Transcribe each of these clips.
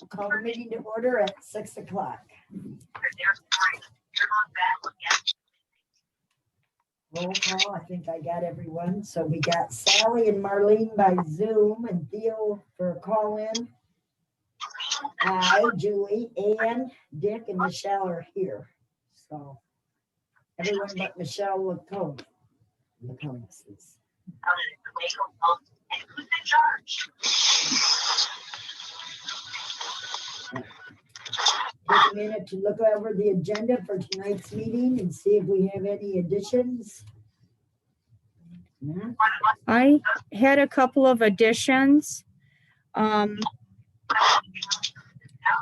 Call the meeting to order at 6 o'clock. Roll call, I think I got everyone. So we got Sally and Marlene by Zoom and Theo for a call in. I, Julie, Ann, Dick, and Michelle are here. So everyone but Michelle LaCombe. LaCombs is. Take a minute to look over the agenda for tonight's meeting and see if we have any additions. Yeah. I had a couple of additions.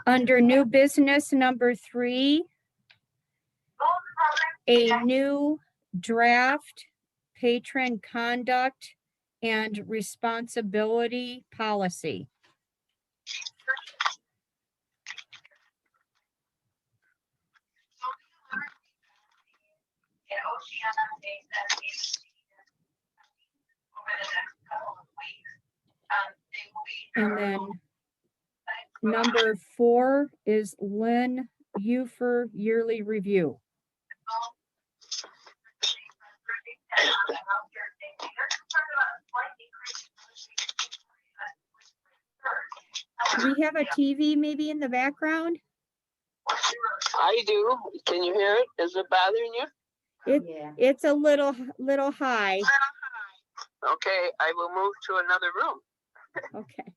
Under new business number 3, a new draft patron conduct and responsibility policy. And then number 4 is Lynn Ufer yearly review. Do we have a TV maybe in the background? I do. Can you hear it? Is it bothering you? It's a little high. Okay, I will move to another room. Okay.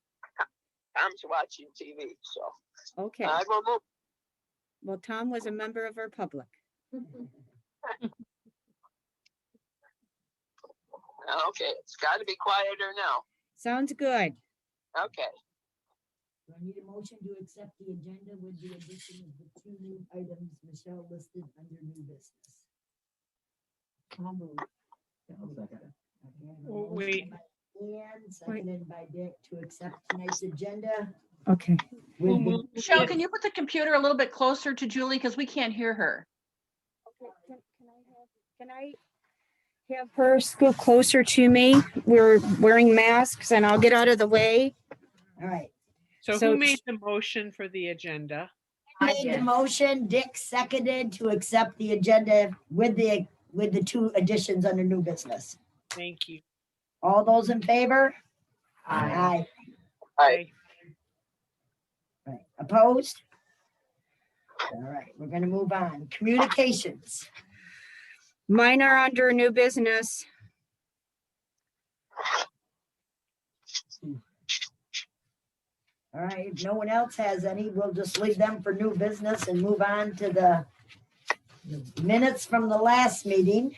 Tom's watching TV, so Okay. I will move. Well, Tom was a member of our public. Okay, it's got to be quieter now. Sounds good. Okay. Do I need a motion to accept the agenda with the addition of the 2 new items Michelle listed under new business? I'll move. Wait. And seconded by Dick to accept tonight's agenda. Okay. with the- Michelle, can you put the computer a little bit closer to Julie because we can't hear her? Can I have her scoot closer to me? We're wearing masks and I'll get out of the way. All right. So So- who made the motion for the agenda? Made the motion, Dick seconded to accept the agenda with the 2 additions under new business. Thank you. All those in favor? Aye. Aye. Right. Opposed? All right, we're gonna move on. Communications. Mine are under new business. All right, if no one else has any, we'll just leave them for new business and move on to the minutes from the last meeting.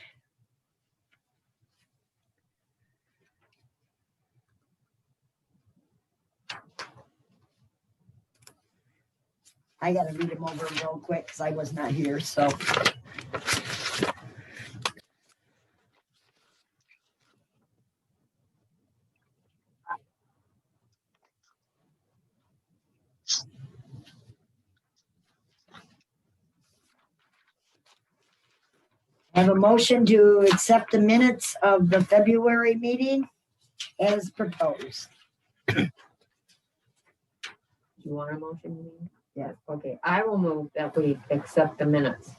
I gotta read them over real quick because I was not here, so. I have a motion to accept the minutes of the February meeting as proposed. You want a motion? you mean? Yeah. Okay, I will move that we accept the minutes.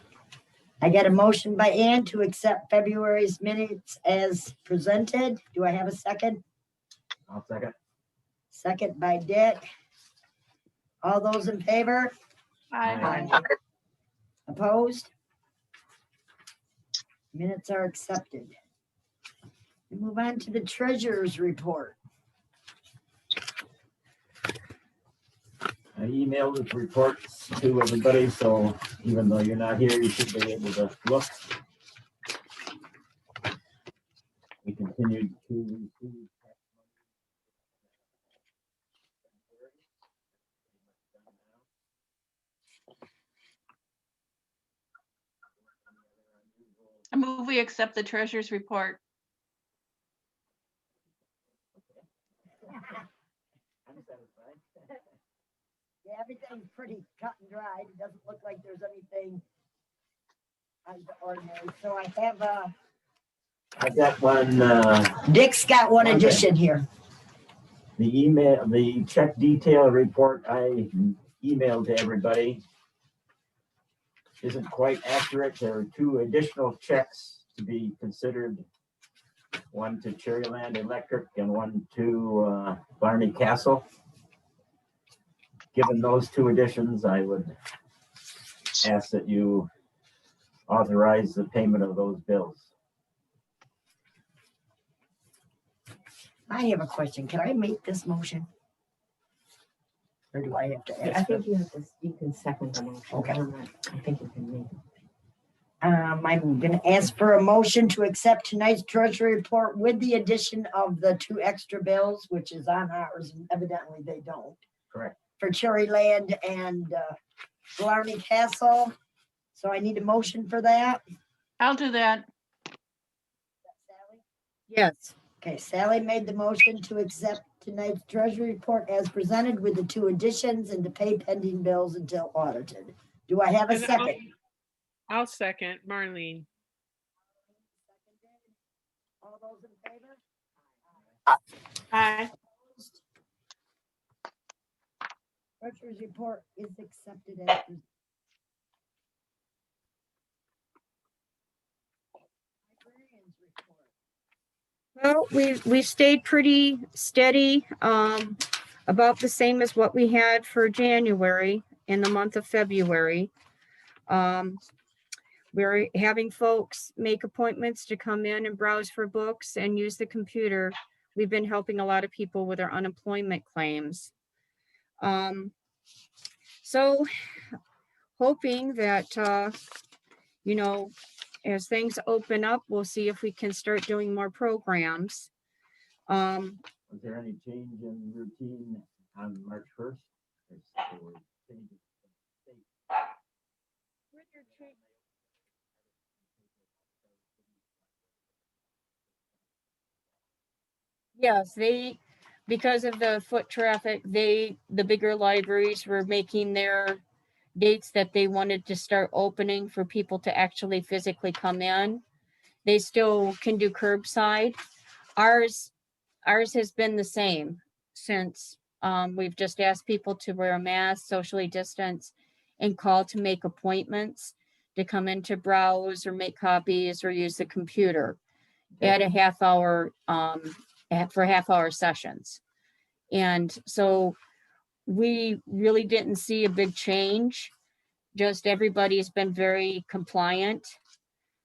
I got a motion by Ann to accept February's minutes as presented. Do I have a second? I'll second. Second by Dick. All those in favor? Aye. Opposed? Minutes are accepted. We move on to the treasurer's report. I emailed the reports to everybody, so even though you're not here, you should be able to look. We continued to receive. I move we accept the treasurer's report. I'm satisfied. Yeah, everything's pretty cut and dried. It doesn't look like there's anything out of the ordinary. So I have I got one, Dick's got one Okay. addition here. the check detail report I emailed to everybody isn't quite accurate. There are 2 additional checks to be considered. One to Cherryland Electric and one to Barney Castle. Given those 2 additions, I would ask that you authorize the payment of those bills. I have a question. Can I make this motion? Or do I have to I ask? think you have to, you can second the motion. Okay. I think you can make it. I'm gonna ask for a motion to accept tonight's treasury report with the addition of the 2 extra bills, which is on ours, and evidently they don't. Correct. For Cherryland and Blarney Castle. So I need a motion for that. I'll do that. Sally? Yes. Okay, Sally made the motion to accept tonight's treasury report as presented with the 2 additions and to pay pending bills until audited. Do I have a And second? I'll second Marlene. All those in favor? Aye. Treasurer's report is accepted as presented. Librarians report. Well, we stayed pretty steady, about the same as what we had for January in the month of February. We're having folks make appointments to come in and browse for books and use the computer. We've been helping a lot of people with their unemployment claims. So hoping that, you know, as things open up, we'll see if we can start doing more programs. Was there any change in routine on March 1st? Yes, because of the foot traffic, the bigger libraries were making their dates that they wanted to start opening for people to actually physically come in. They still can do curbside. Ours has been the same since we've just asked people to wear a mask, socially distance, and call to make appointments to come in to browse or make copies or use the computer at a half hour for half-hour sessions. And so we really didn't see a big change. Just everybody's been very compliant.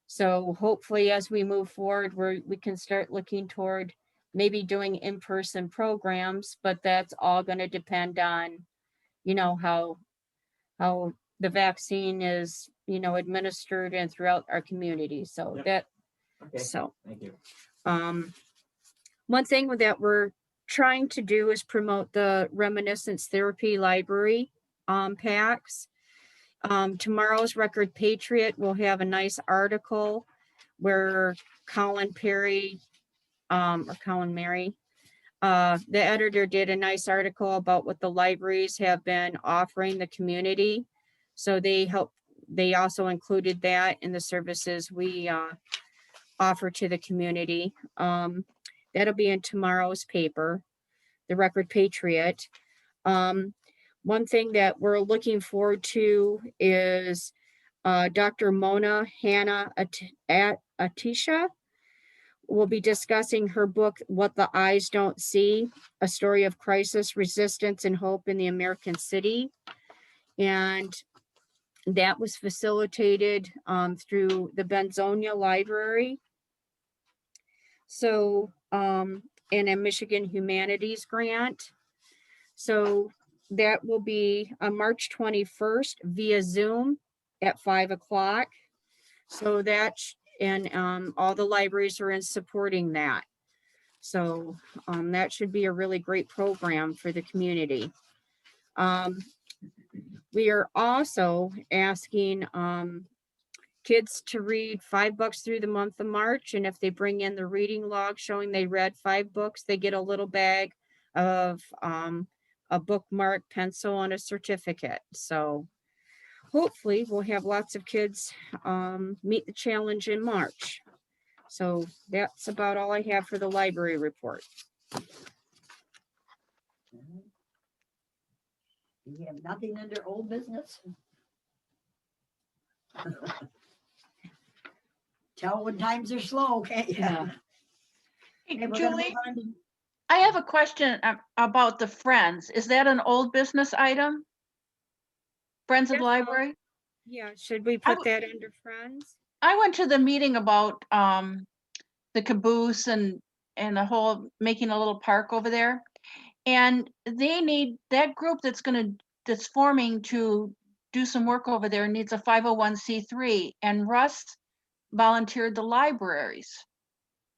So hopefully as we move forward, we can start looking toward maybe doing in-person programs, but that's all going to depend on, you know, how the vaccine is, you know, administered and throughout our community. So Yep. Okay, so thank you. one thing that we're trying to do is promote the Reminiscence Therapy Library packs. Tomorrow's Record Patriot will have a nice article where Colin Perry or Colin Mary, the editor, did a nice article about what the libraries have been offering the community. So they also included that in the services we offer to the community. That'll be in tomorrow's paper, the Record Patriot. One thing that we're looking forward to is Dr. Mona Hanna Atisha will be discussing her book, What the Eyes Don't See, a story of crisis, resistance, and hope in the American city. And that was facilitated through the Benzonia Library. So, in a Michigan Humanities grant. So that will be on March 21st via Zoom at 5 o'clock. So and all the libraries are in supporting that. So that should be a really great program for the community. We are also asking kids to read 5 books through the month of March. And if they bring in the reading log showing they read 5 books, they get a little bag of a bookmark, pencil, and a certificate. So hopefully we'll have lots of kids meet the challenge in March. So that's about all I have for the library report. You have nothing under old business? Tell when times are slow, can't you? Yeah. Hey, Okay, we're gonna Julie, move on to- I have a question about the Friends. Is that an old business item? Friends of the Yes, Library? Yeah, should we I put that under friends? I went to the meeting about the caboose and the whole making a little park over there. And they need that group that's forming to do some work over there needs a 501c3. And Russ volunteered the libraries,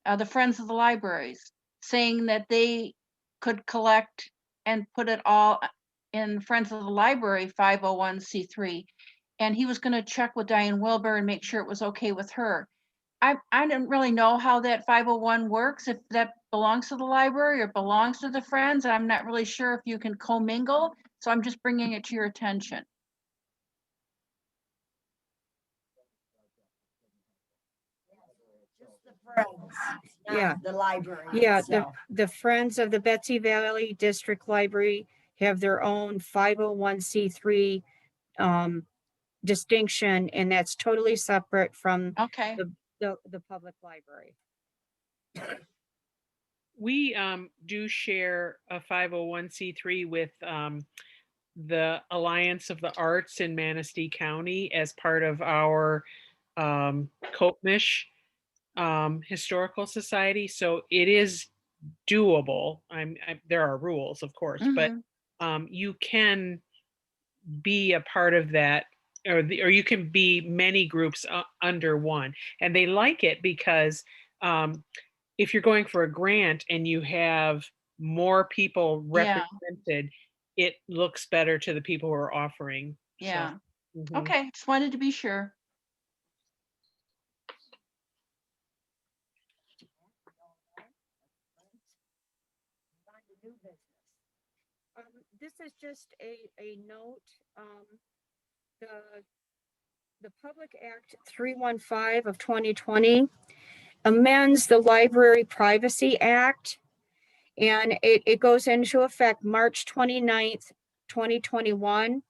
the Friends of the Libraries, saying that they could collect and put it all in Friends of the Library 501c3. And he was going to check with Diane Wilbur and make sure it was okay with her. I didn't really know how that 501 works, if that belongs to the library or belongs to the Friends. I'm not really sure if you can commingle, so I'm just bringing it to your attention. Just the Friends, Yeah. not the library Yeah, itself. the Friends of the Betsie Valley District Library have their own 501c3 distinction, and that's totally separate from Okay, the public library. We do share a 501c3 with the Alliance of the Arts in Manistee County as part of our Kopmish Historical Society. So it is doable. There are rules, of course, but you can be a part of that, or you can be many groups under one. And they like it because if you're going for a grant and you have more people Yeah. represented, it looks better to the people who are offering. So, yeah. mhm. Okay, just wanted to be sure. Move on to new business. This is just a note, the Public Act 315 of 2020 amends the Library Privacy Act, and it goes into effect March 29th, 2021.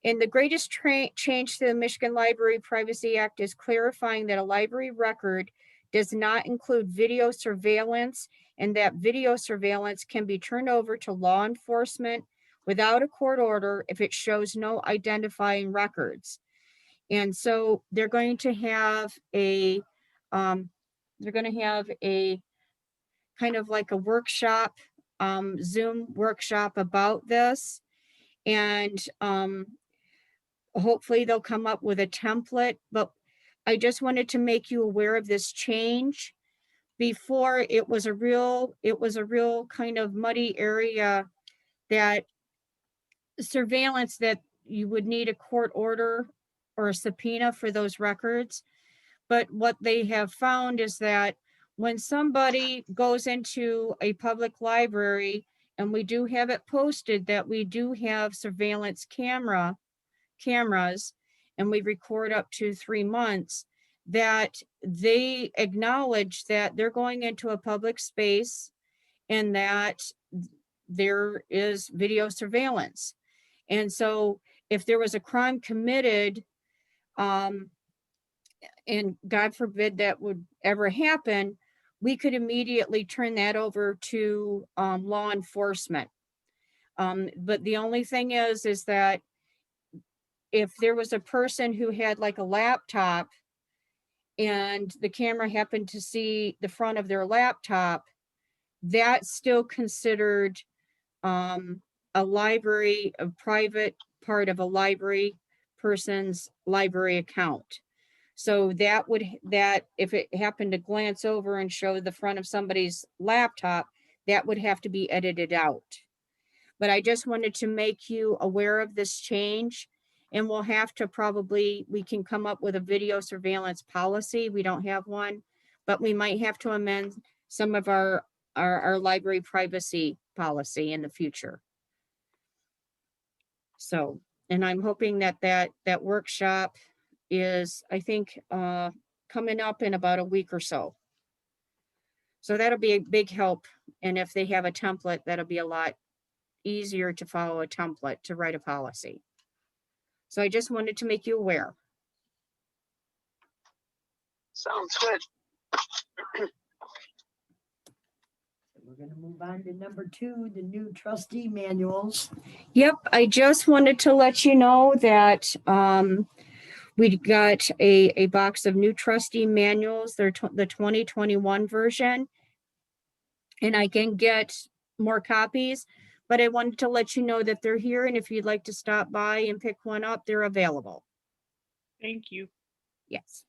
And the greatest change to the Michigan Library Privacy Act is clarifying that a library record does not include video surveillance, and that video surveillance can be turned over to law enforcement without a court order if it shows no identifying records. And so they're going to have a kind of like a workshop, Zoom workshop about this. And hopefully they'll come up with a template, but I just wanted to make you aware of this change. Before, it was a real kind of muddy area, that surveillance, that you would need a court order or a subpoena for those records. But what they have found is that when somebody goes into a public library, and we do have it posted that we do have surveillance cameras, and we record up to 3 months, that they acknowledge that they're going into a public space and that there is video surveillance. And so if there was a crime committed, and God forbid that would ever happen, we could immediately turn that over to law enforcement. But the only thing is that if there was a person who had like a laptop and the camera happened to see the front of their laptop, that's still considered a library, a private part of a library person's library account. So that if it happened to glance over and show the front of somebody's laptop, that would have to be edited out. But I just wanted to make you aware of this change, and we'll have to we can come up with a video surveillance policy. We don't have one, but we might have to amend some of our library privacy policy in the future. So, and I'm hoping that workshop is, I think, coming up in about a week or so. So that'll be a big help. And if they have a template, that'll be a lot easier to follow a template to write a policy. So I just wanted to make you aware. Sounds good. We're gonna move on to number 2, the new trustee manuals. Yep, I just wanted to let you know that we got a box of new trustee manuals. They're the 2021 version. And I can get more copies, but I wanted to let you know that they're here. And if you'd like to stop by and pick one up, they're available. Thank you. Yes.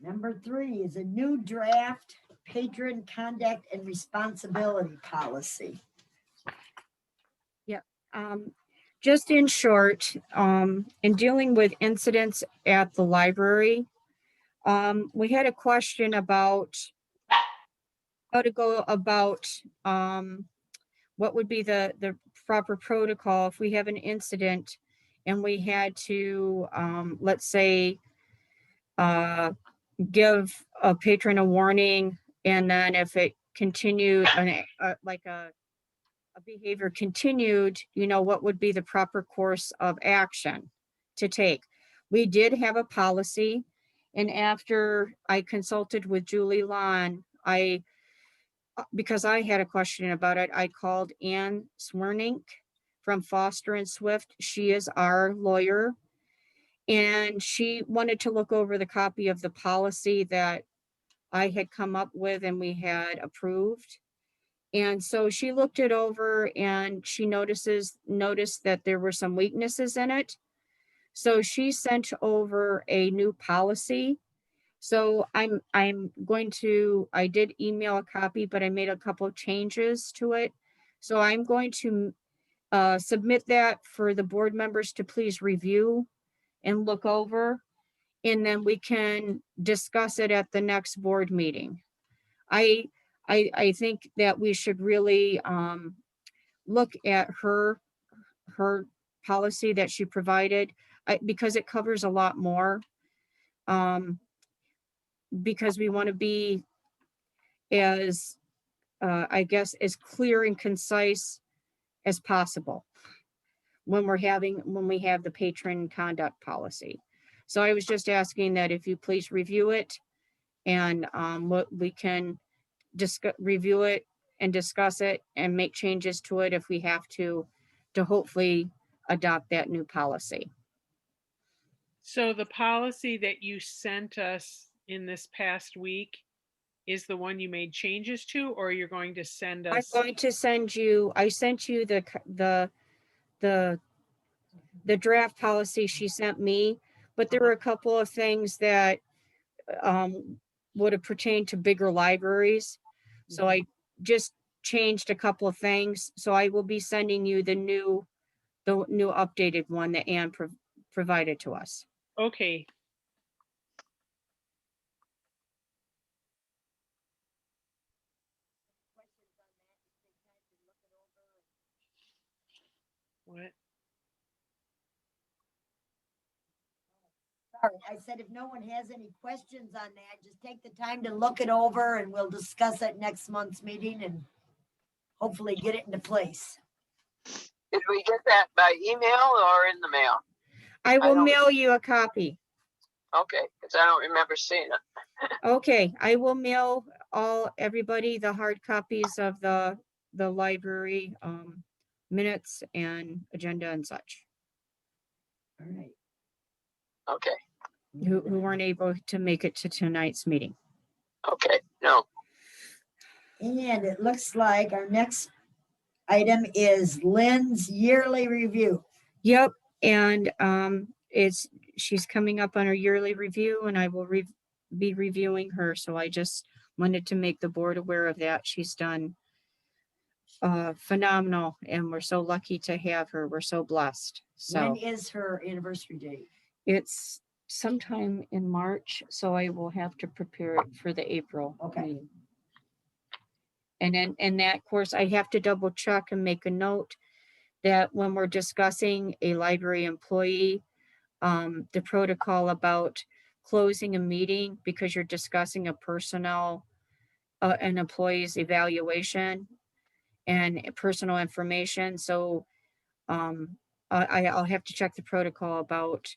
Number 3 is a new draft patron conduct and responsibility policy. Just in short, in dealing with incidents at the library, we had a question about how to go about what would be the proper protocol if we have an incident and we had to, let's say, give a patron a warning, and then if it continued, like a behavior continued, what would be the proper course of action to take? We did have a policy, and after I consulted with Julie Lon, because I had a question about it, I called Ann Swernink from Foster and Swift. She is our lawyer, and she wanted to look over the copy of the policy that I had come up with and we had approved. And so she looked it over and she noticed that there were some weaknesses in it. So she sent over a new policy. So I did email a copy, but I made a couple of changes to it. So I'm going to submit that for the board members to please review and look over, and then we can discuss it at the next board meeting. I think that we should really look at her policy that she provided, because it covers a lot more. Because we want to be as, I guess, as clear and concise as possible when we have the patron conduct policy. So I was just asking that if you please review it, and we can review it and discuss it and make changes to it if we have to hopefully adopt that new policy. So the policy that you sent us in this past week is the one you made changes to, or you're going to send us? I'm going to send you, I sent you the draft policy she sent me, but there were a couple of things that would have pertained to bigger libraries. So I just changed a couple of things. So I will be sending you the new updated one that Ann provided to us. Okay. What? Sorry, I said if no one has any questions on that, just take the time to look it over and we'll discuss it next month's meeting and hopefully get it into place. Did we get that by email or in the mail? I will don't- mail you a copy. Okay, because I don't remember seeing it. Okay, I will mail everybody the hard copies of the library minutes and agenda and such, All right. Okay, who weren't able to make it to tonight's meeting. okay, no. And it looks like our next item is Lynn's yearly review. Yep, and she's coming up on her yearly review, and I will be reviewing her. So I just wanted to make the board aware of that. She's done phenomenal, and we're so lucky to have her. We're so blessed. So When is her anniversary date? it's sometime in March, so I will have to prepare it for the April Okay. meeting. And then in that course, I have to double check and make a note that when we're discussing a library employee, the protocol about closing a meeting because you're discussing a personnel an employee's evaluation and personal information. So I'll have to check the protocol about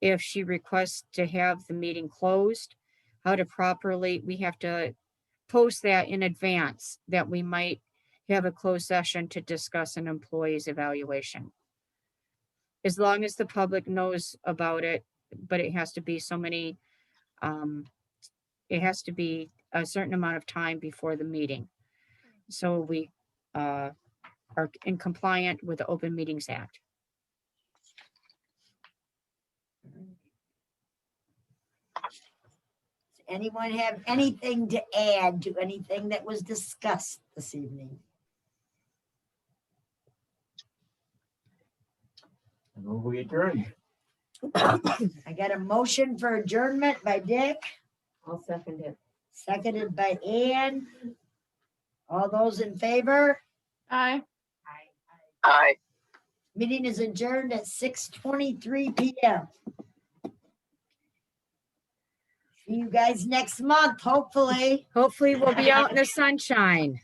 if she requests to have the meeting closed, how to properly, we have to post that in advance that we might have a closed session to discuss an employee's evaluation. As long as the public knows about it, but it has to be so many, it has to be a certain amount of time before the meeting. So we are in compliant with the Open Meetings Act. Does anyone have anything to add to anything that was discussed this evening? And move we adjourn. I got a motion for adjournment by Dick, I'll second it. seconded by Ann. All those in favor? Aye. Aye. Meeting is adjourned at 6:23 PM. See you guys next month, hopefully. Hopefully we'll be out in the sunshine.